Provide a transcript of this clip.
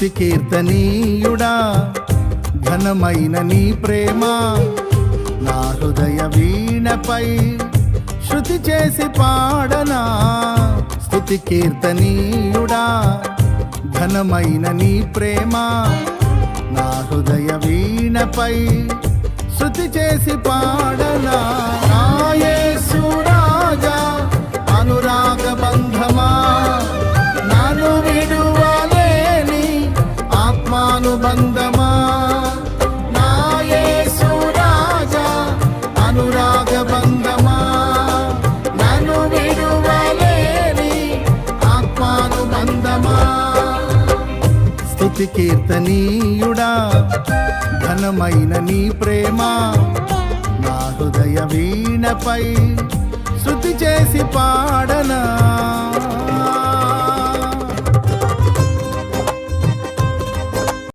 స్తుతి కీర్తనీయుడా ఘనమైన నీ ప్రేమ నా హృదయ వీణపై శృతి చేసి పాడనా. స్తుతి కీర్తనీయుడా ఘనమైన నీ ప్రేమ నా హృదయ వీణపై శృతి చేసి పాడనా. నా యేసు రాజా అనురాగ బంధమా నన్ను విడువలేని ఆత్మానుబంధమా. నా యేసు రాజా అనురాగ బంధమా నన్ను విడువలేని ఆత్మానుబంధమా. స్తుతి కీర్తనీయుడా ఘనమైన నీ ప్రేమ నా హృదయ వీణపై శృతి చేసి పాడనా.